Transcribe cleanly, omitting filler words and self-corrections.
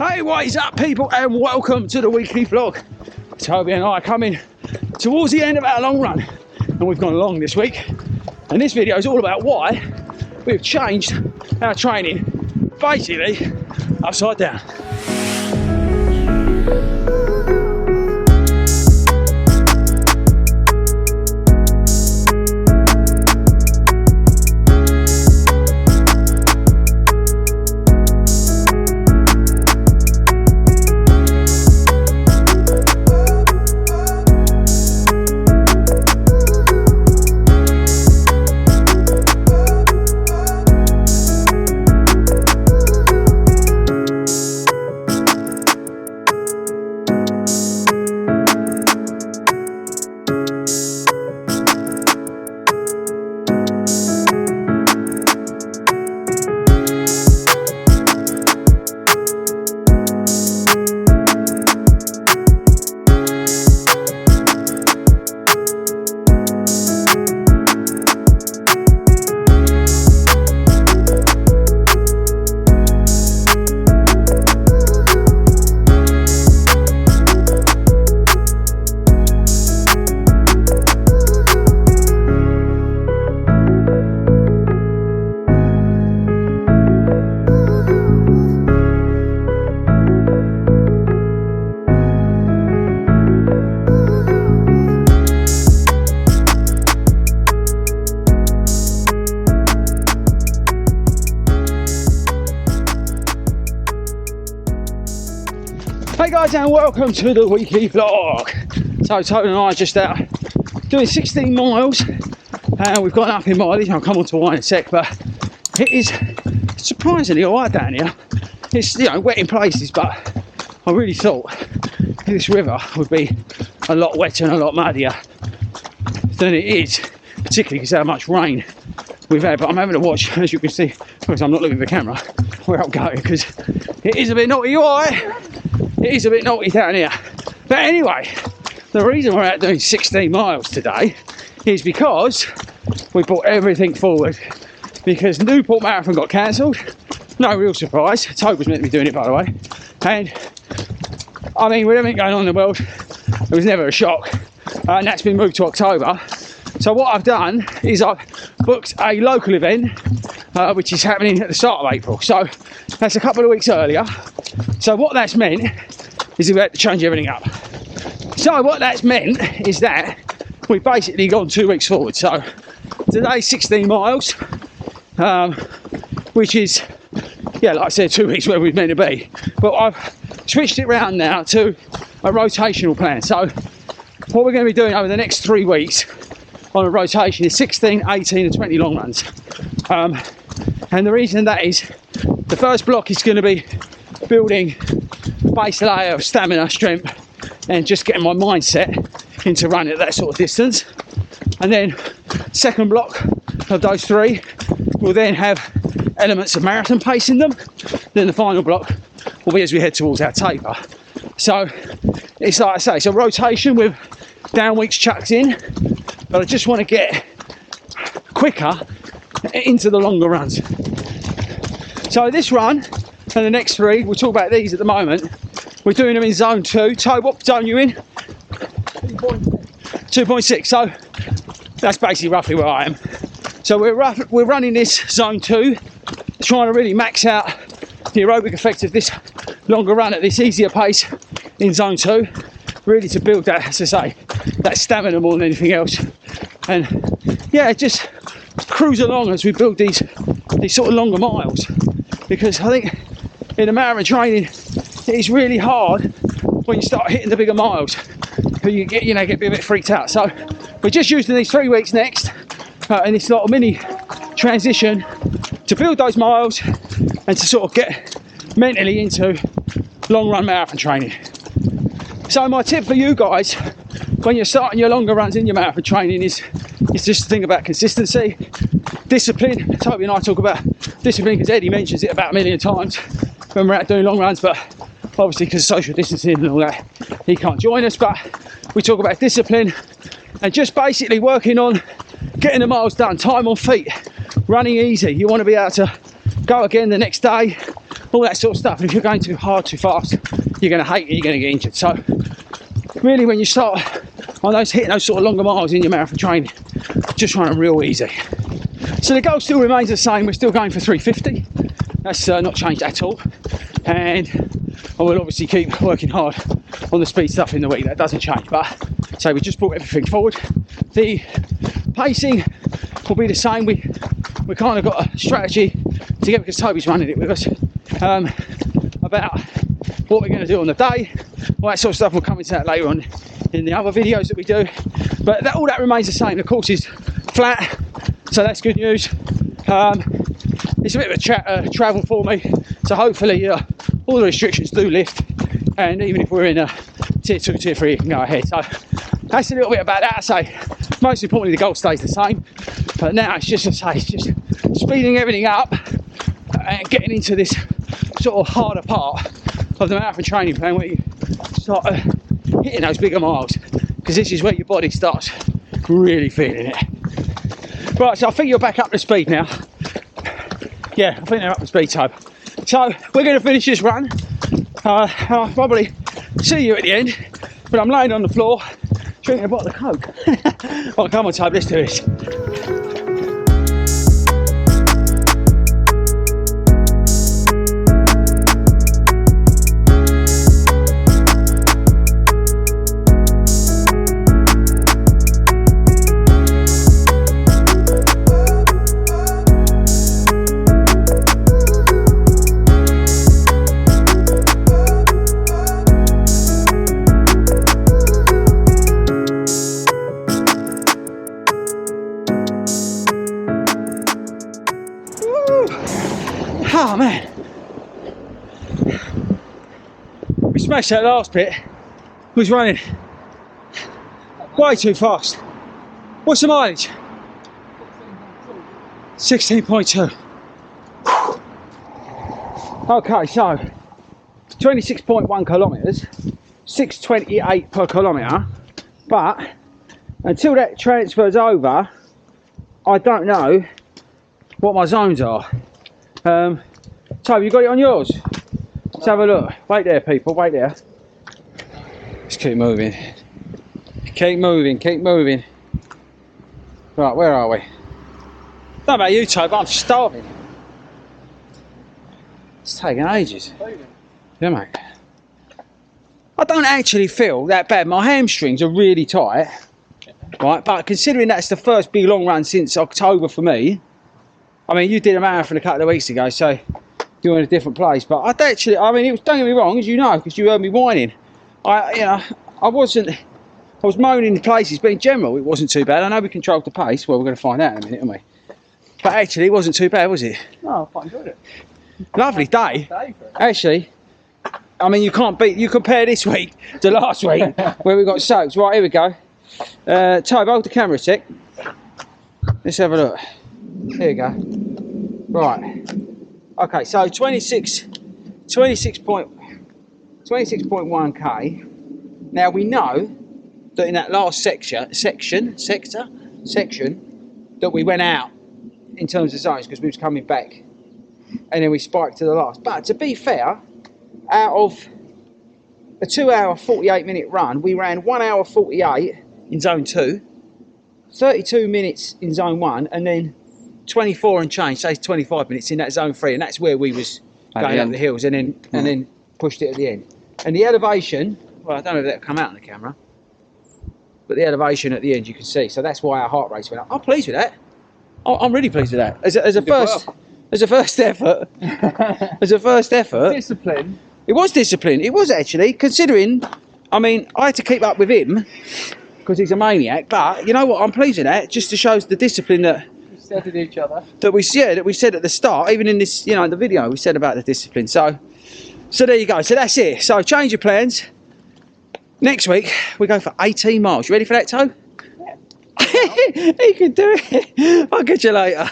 Hey, what is up people, and welcome to the weekly vlog. Toby and I are coming towards the end of our long run, and we've gone long this week, and this video is all about why we've changed our training basically upside down. Hey guys, and welcome to the weekly vlog. So Tony and I are just out doing 16 miles and we've gone up in mileage. I'll come on to wine in a sec, but it is surprisingly alright down here. It's, you know, wet in places, but I really thought this river would be a lot wetter and a lot muddier than it is, particularly because of how much rain we've had. But I'm having to watch, as you can see, because I'm not looking at the camera, where I'm going, because it is a bit naughty, alright? It is a bit naughty down here. But anyway, the reason we're out doing 16 miles today is because we brought everything forward, because Newport Marathon got cancelled. No real surprise. Tobe was meant to be doing it, by the way. And I mean, with everything going on in the world, it was never a shock. And that's been moved to October. So what I've done is I've booked a local event, which is happening at the start of April. So that's a couple of weeks earlier. So what that's meant is we had to change everything up. So what that's meant is that we've basically gone 2 weeks forward. So today's 16 miles, which is, yeah, like I said, 2 weeks where we're meant to be. But I've switched it around now to a rotational plan. So what we're going to be doing over the next 3 weeks on a rotation is 16, 18 and 20 long runs. And the reason that is, the first block is going to be building base layer of stamina, strength, and just getting my mindset into running at that sort of distance. And then second block of those three will then have elements of marathon pace in them. Then the final block will be as we head towards our taper. So it's like I say, it's a rotation with down weeks chucked in, but I just want to get quicker into the longer runs. So this run and the next three, we'll talk about these at the moment. We're doing them in zone 2. Tobe, what zone you in? 2.6. So that's basically roughly where I am. So we're running this zone 2, trying to really max out the aerobic effect of this longer run at this easier pace in zone 2, really to build that, as I say, that stamina more than anything else. And yeah, just cruise along as we build these sort of longer miles, because I think in the marathon training it is really hard when you start hitting the bigger miles, you get a bit freaked out. So we're just using these 3 weeks next in this little mini transition to build those miles and to sort of get mentally into long run marathon training. So my tip for you guys when you're starting your longer runs in your marathon training is just to think about consistency, discipline. Toby and I talk about discipline because Eddie mentions it about a million times when we're out doing long runs, but obviously because of social distancing and all that, he can't join us. But we talk about discipline and just basically working on getting the miles done, time on feet, running easy. You want to be able to go again the next day all that sort of stuff. And if you're going too hard, too fast, you're going to hate it, you're going to get injured. So really, when you start on those, hitting those sort of longer miles in your marathon training, just run it real easy. So the goal still remains the same. We're still going for 350. That's not changed at all. And I will obviously keep working hard on the speed stuff in the week. That doesn't change. But so we just brought everything forward. The pacing will be the same. We kind of got a strategy together because Toby's running it with us about what we're going to do on the day. All that sort of stuff will come into that later on in the other videos that we do. But all that remains the same. The course is flat, so that's good news. It's a bit of a travel for me, so hopefully all the restrictions do lift, and even if we're in a tier 2, tier 3, you can go ahead. So that's a little bit about that. I say most importantly the goal stays the same, but now it's just speeding everything up and getting into this sort of harder part of the marathon training plan where you start hitting those bigger miles, because this is where your body starts really feeling it. Right, so I think you're back up to speed now. Yeah, I think they're up to speed, Tobe. So we're going to finish this run. I'll probably see you at the end, but I'm laying on the floor drinking a bottle of Coke. Oh, come on, Tobe, let's do this. Oh man, we smashed that last bit. Was running way too fast. What's the mileage? 16.2. Okay, so 26.1 kilometres, 6:28 per kilometre. But until that transfers over, I don't know what my zones are. Toby, you got it on yours? Let's have a look. Wait there, people, wait there. Let's keep moving. Keep moving, keep moving. Right, where are we? I don't know about you, Toby, but I'm starving. It's taking ages. Yeah, mate. I don't actually feel that bad. My hamstrings are really tight. Right, but considering that's the first big long run since October for me. I mean, you did a marathon a couple of weeks ago, so you're in a different place. But I mean, it was, don't get me wrong, as you know, because you heard me whining. I was moaning in places, but in general, it wasn't too bad. I know we controlled the pace. Well, we're going to find out in a minute, aren't we? But actually, it wasn't too bad, was it? No, I quite enjoyed it. Lovely day. Actually, I mean, you compare this week to last week, where we got soaked. Right, here we go. Tobe, hold the camera a sec. Let's have a look. There you go. Right. Okay, so 26.1k. Now we know that in that last section that we went out in terms of zones because we was coming back, and then we spiked to the last. But to be fair, out of a 2 hour 48 minute run, we ran 1 hour 48 in zone 2, 32 minutes in zone 1, and then 24 and change, say 25 minutes in that zone 3, and that's where we was going up the hills, and then pushed it at the end. And the elevation, well, I don't know if that'll come out on the camera, but the elevation at the end you can see. So that's why our heart rates went up. I'm pleased with that. I'm really pleased with that. As a first effort, Discipline. It was discipline. It was actually, considering. I mean, I had to keep up with him because he's a maniac. But you know what? I'm pleased with that. Just to show the discipline that. Said to each other. That we said at the start, even in this, the video, we said about the discipline. So there you go. So that's it. So change your plans. Next week we go for 18 miles. You ready for that, Toe? Yeah. He can do it. I'll catch you later.